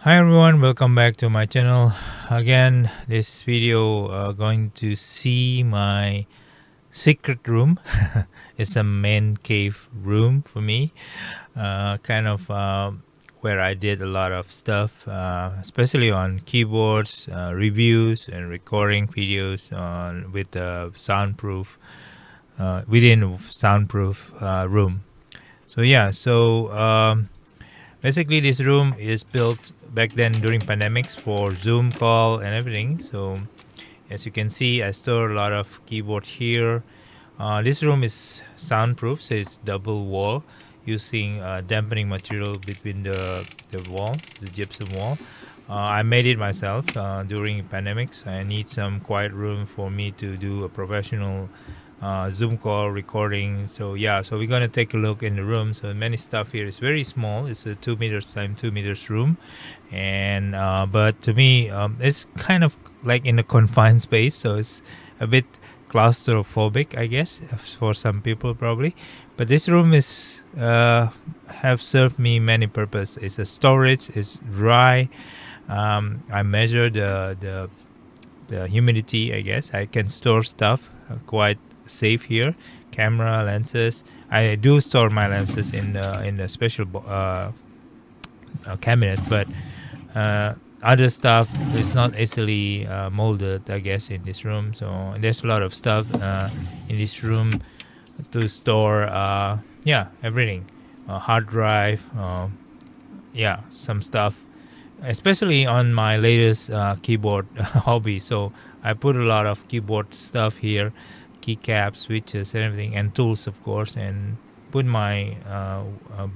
Hi everyone, welcome back to my channel. Again, this video going to see my secret room. It's a man cave room for me, kind of where I did a lot of stuff, especially on keyboards, reviews, and recording videos on with the soundproof within soundproof room. So basically, this room is built back then during pandemics for Zoom call and everything. So as you can see, I store a lot of keyboard here. This room is soundproof, so it's double wall using dampening material between the wall, the gypsum wall. I made it myself during pandemics. I need some quiet room for me to do a professional Zoom call recording. So we're gonna take a look in the room. So many stuff here. It's very small. It's a 2 meters times 2 meters room, and but to me, it's kind of like in a confined space. So it's a bit claustrophobic, I guess, for some people probably. But this room is have served me many purposes. It's a storage. It's dry. I measure the humidity. I guess I can store stuff quite safe here. Camera, lenses. I do store my lenses in the special cabinet, but other stuff is not easily molded, I guess, in this room. So there's a lot of stuff in this room to store. Everything, hard drive. Some stuff, especially on my latest keyboard hobby. So I put a lot of keyboard stuff here, keycaps, switches, and everything, and tools, of course, and put my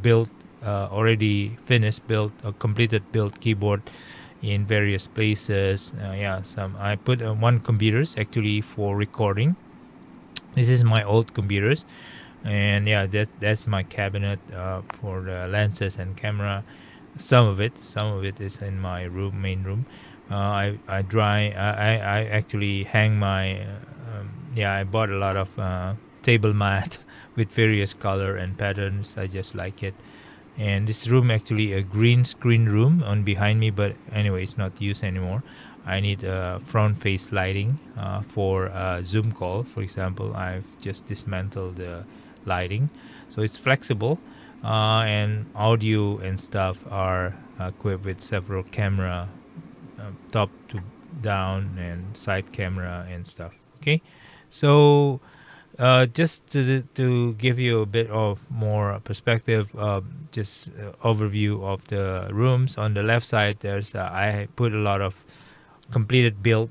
built, already finished built, completed built keyboard in various places. Some I put one computers actually for recording. This is my old computers, and that's my cabinet for the lenses and camera. Some of it is in my main room. I actually hang my I bought a lot of table mat with various color and patterns. I just like it. And this room actually a green screen room on behind me, but anyway, it's not used anymore. I need front face lighting for a Zoom call, for example. I've just dismantled the lighting, so it's flexible, and audio and stuff are equipped with several camera, top to down and side camera and stuff. Okay, so just to give you a bit of more perspective, just overview of the rooms. On the left side, there's I put a lot of completed built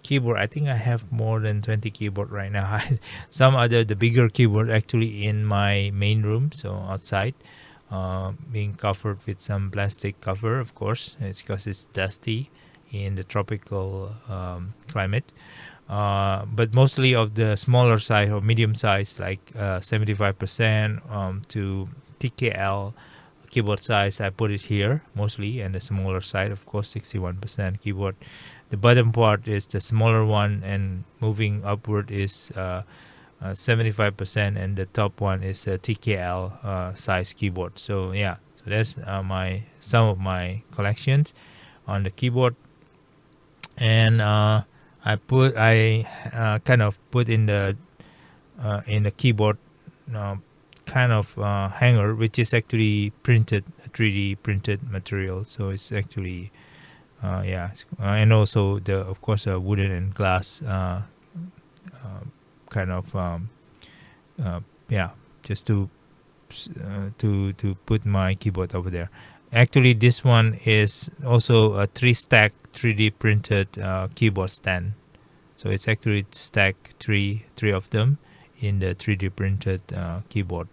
keyboard. I think I have more than 20 keyboard right now. Some other the bigger keyboard actually in my main room, so outside, being covered with some plastic cover. Of course, it's because it's dusty in the tropical climate. But mostly of the smaller size or medium size, like 75% to TKL keyboard size, I put it here mostly, and the smaller side, of course, 61% keyboard. The bottom part is the smaller one, and moving upward is 75%, and the top one is a TKL size keyboard. So that's some of my collections on the keyboard, and I kind of put in the keyboard kind of hanger, which is actually printed 3D printed material. So it's actually and also the of course wooden and glass kind of just to put my keyboard over there. Actually, this one is also a 3-stack 3D printed keyboard stand. So it's actually stacked three of them in the 3D printed keyboard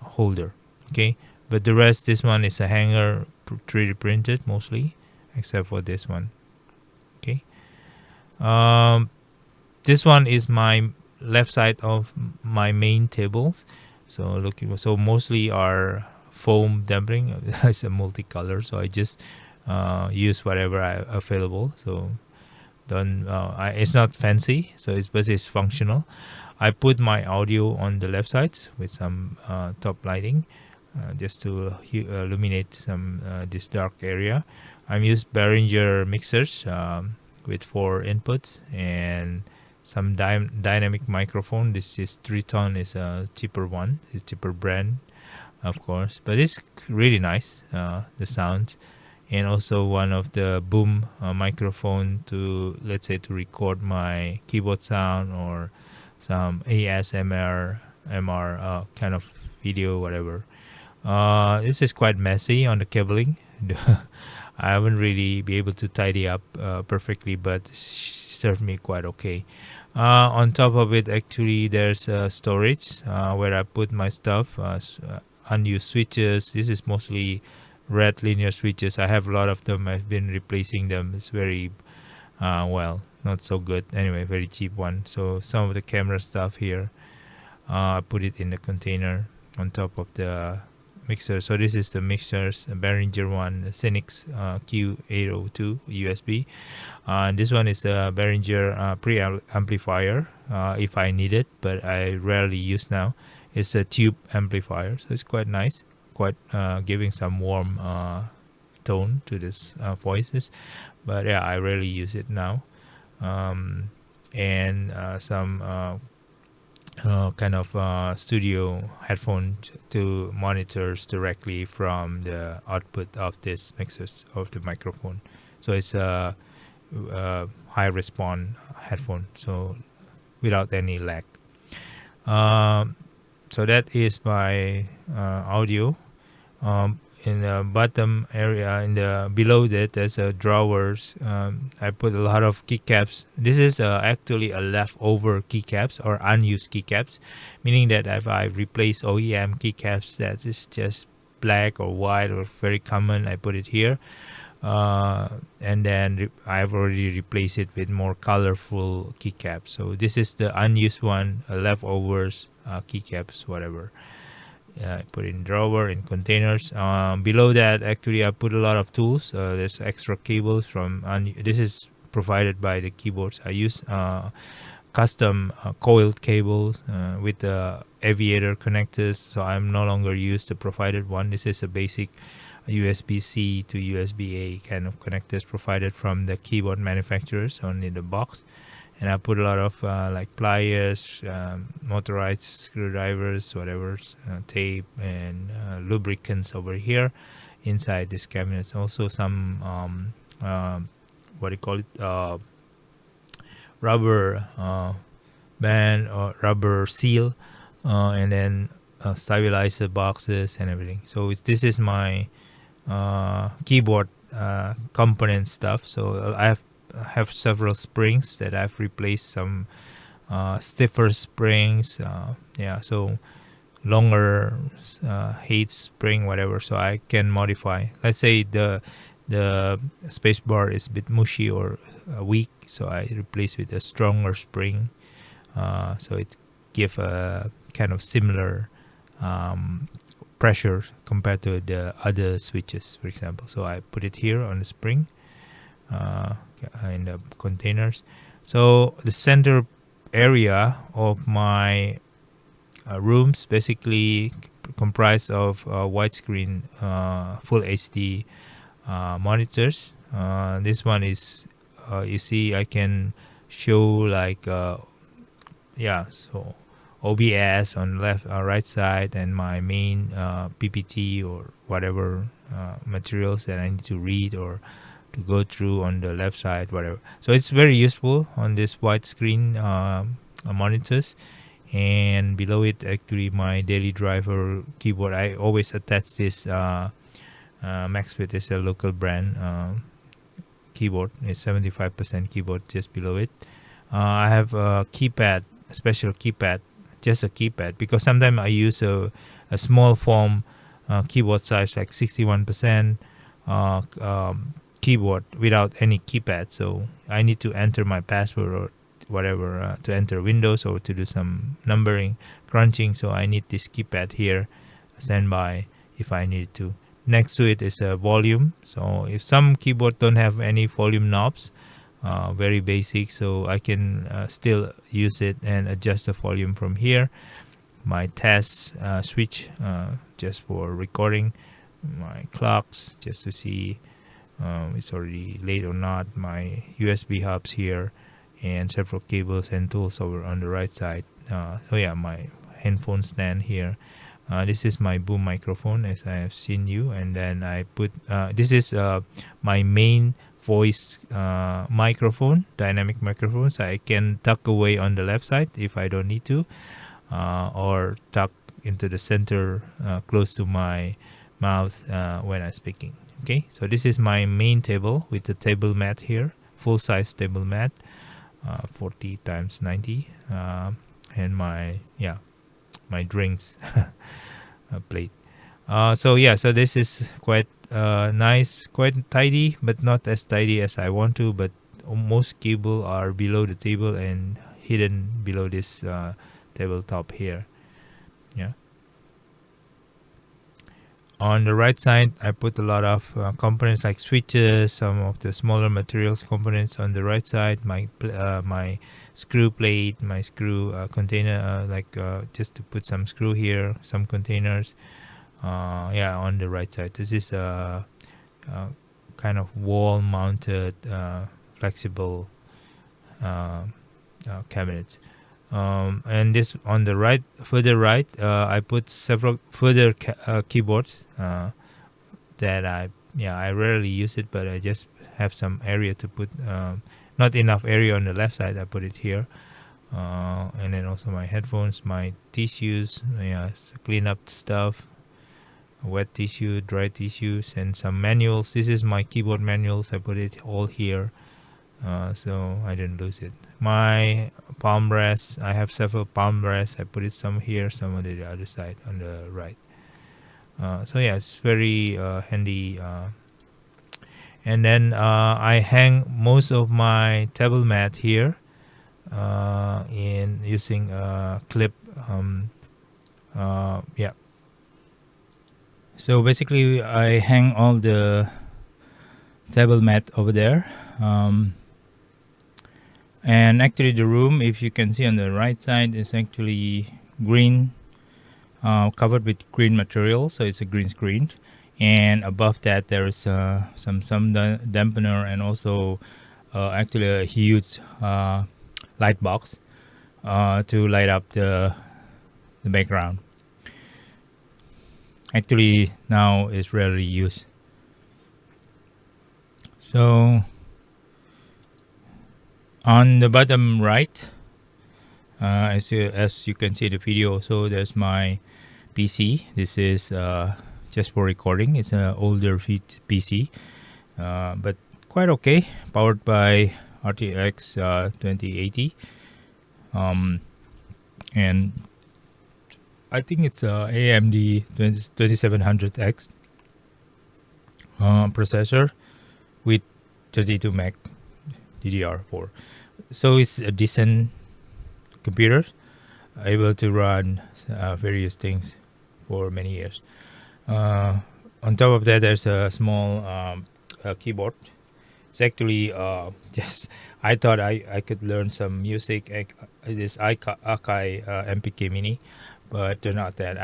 holder. Okay, but the rest, this one is a hanger 3D printed mostly, except for this one. Okay, this one is my left side of my main tables. So mostly are foam dampening. It's a multicolor, so I just use whatever I available. So it's not fancy, so it's functional. I put my audio on the left side with some top lighting, just to illuminate some this dark area. I'm used Behringer mixers with 4 inputs and some dynamic microphone. This is Triton, is a cheaper one, it's cheaper brand, of course, but it's really nice, the sounds. And also one of the boom microphone to, let's say, to record my keyboard sound or some ASMR kind of video, whatever. This is quite messy on the cabling. I haven't really be able to tidy up perfectly, but served me quite okay. On top of it, actually, there's storage where I put my stuff, unused switches. This is mostly red linear switches. I have a lot of them. I've been replacing them. It's very, not so good. Anyway, very cheap one. So some of the camera stuff here, I put it in the container on top of the mixer. So this is the mixers, a Behringer one, the Cynix Q802 USB. And this one is a Behringer pre-amplifier if I need it, but I rarely use now. It's a tube amplifier, so it's quite nice, quite giving some warm tone to this voices. But yeah, I rarely use it now. And some kind of studio headphones to monitors directly from the output of this mixers of the microphone. So it's a high response headphone, so without any lag. So that is my audio. In the bottom area, in the below that, there's a drawers. I put a lot of keycaps. This is actually a leftover keycaps or unused keycaps, meaning that if I replace OEM keycaps that is just black or white or very common, I put it here. And then I've already replaced it with more colorful keycaps. So this is the unused one, leftovers keycaps, whatever. I put in drawer, in containers. Below that, actually, I put a lot of tools. There's extra cables from. This is provided by the keyboards. I use custom coiled cables with the aviator connectors. So I'm no longer use the provided one. This is a basic USB-C to USB-A kind of connectors provided from the keyboard manufacturers on in the box. And I put a lot of like pliers, motorized screwdrivers, whatever, tape, and lubricants over here inside this cabinet. Also some what do you call it, rubber band or rubber seal, and then stabilizer boxes and everything. So this is my keyboard component stuff. So I have several springs that I've replaced, some stiffer springs, so longer height spring, whatever, so I can modify. Let's say the space bar is a bit mushy or weak, so I replace with a stronger spring, so it give a kind of similar pressure compared to the other switches, for example. So I put it here on the spring in the containers. So the center area of my rooms basically comprised of widescreen full HD monitors. This one is you see I can show like so OBS on left or right side, and my main PPT or whatever materials that I need to read or to go through on the left side, whatever. So it's very useful on this widescreen monitors. And below it, actually, my daily driver keyboard. I always attach this MaxFit is a local brand keyboard. It's 75% keyboard just below it. I have a keypad, a special keypad, just a keypad, because sometimes I use a small form keyboard size, like 61% keyboard without any keypad. So I need to enter my password or whatever to enter Windows or to do some numbering, crunching. So I need this keypad here, standby if I need to. Next to it is a volume. So if some keyboard don't have any volume knobs, very basic, so I can still use it and adjust the volume from here. my test switch just for recording, my clocks just to see it's already late or not, my USB hubs here, and several cables and tools over on the right side. So yeah, my handphone stand here. This is my boom microphone, as I have seen you, and then I put this is my main voice microphone, dynamic microphone, so I can tuck away on the left side if I don't need to, or tuck into the center close to my mouth when I'm speaking. Okay, so this is my main table with the table mat here, full size table mat, 40 times 90, and my drinks plate. So this is quite nice, quite tidy, but not as tidy as I want to. But most cable are below the table and hidden below this tabletop here. Yeah. On the right side, I put a lot of components like switches, some of the smaller materials components on the right side. My screw plate, my screw container, just to put some screw here, some containers. On the right side. This is a kind of wall-mounted, flexible cabinets. And this on the right, further right, I put several further keyboards that I rarely use it, but I just have some area to put. Not enough area on the left side. I put it here, and then also my headphones, my tissues, clean up stuff, wet tissue, dry tissues, and some manuals. This is my keyboard manuals. I put it all here. So I didn't lose it. My palm rests, I have several palm rests. I put it some here, some on the other side on the right. It's very handy. And then I hang most of my table mat here in using a clip. So basically, I hang all the table mat over there. And actually the room, if you can see on the right side, is actually green, covered with green material, so it's a green screen. And above that there is some dampener, and also actually a huge light box to light up the background. Actually now it's rarely used. So on the bottom right, as you can see the video, so there's my PC. This is just for recording. It's an older PC, but quite okay. Powered by RTX 2080, and I think it's a AMD 2700X processor with 32 meg DDR4. So it's a decent computer, able to run various things for many years. On top of that, there's a small keyboard. It's actually just I thought I could learn some music. This Akai MPK Mini, but turned out that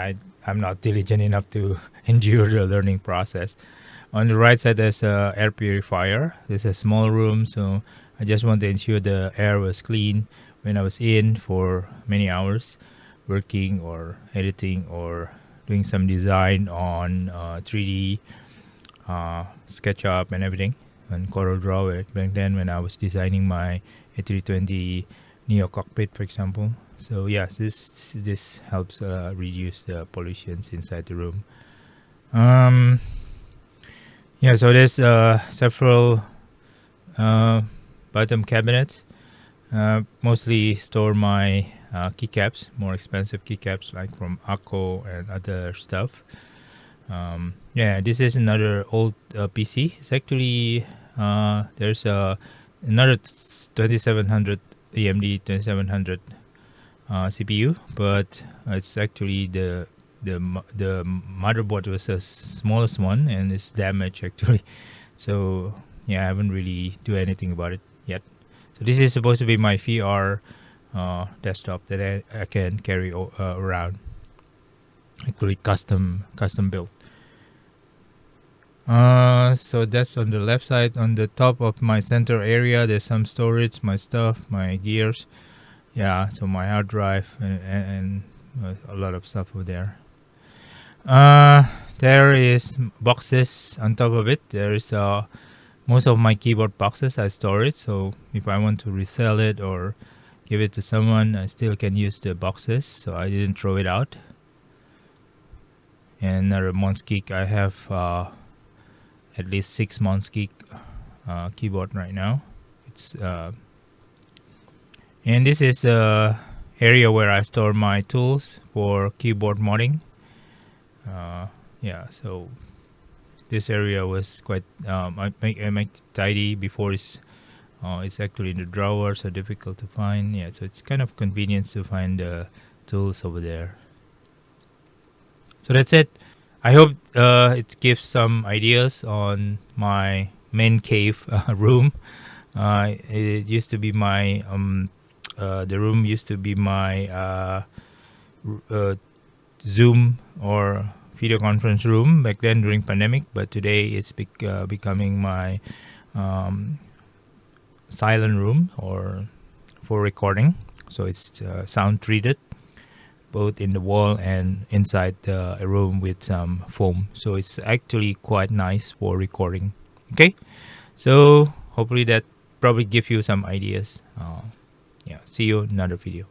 I'm not diligent enough to endure the learning process. On the right side, there's a air purifier. There's a small room, so I just want to ensure the air was clean when I was in for many hours, working or editing or doing some design on 3D, SketchUp and everything, and CorelDRAW back then when I was designing my A320 Neo cockpit, for example. So yes, this helps reduce the pollutions inside the room. So there's several bottom cabinets. Mostly store my keycaps, more expensive keycaps like from Akko and other stuff. This is another old PC. It's actually there's another 2700 AMD 2700 CPU, but it's actually the motherboard was the smallest one and it's damaged actually. So I haven't really do anything about it yet. So this is supposed to be my VR desktop that I can carry around. actually custom built. So that's on the left side. On the top of my center area, there's some storage, my stuff, my gears. Yeah, so my hard drive and a lot of stuff over there. There is boxes on top of it. There is most of my keyboard boxes I store it. So if I want to resell it or give it to someone, I still can use the boxes. So I didn't throw it out. And another Monsgeek, I have at least 6 Monsgeek keyboard right now. It's and this is the area where I store my tools for keyboard modding. Yeah, so this area was quite I make it tidy before it's actually in the drawer, so difficult to find. Yeah, so it's kind of convenience to find the tools over there. So that's it. I hope it gives some ideas on my man cave room. It used to be my the room used to be my Zoom or video conference room back then during pandemic, but today it's becoming my silent room or for recording. So it's sound treated both in the wall and inside the room with some foam. So it's actually quite nice for recording. Okay, so hopefully that probably give you some ideas. Yeah, see you in another video.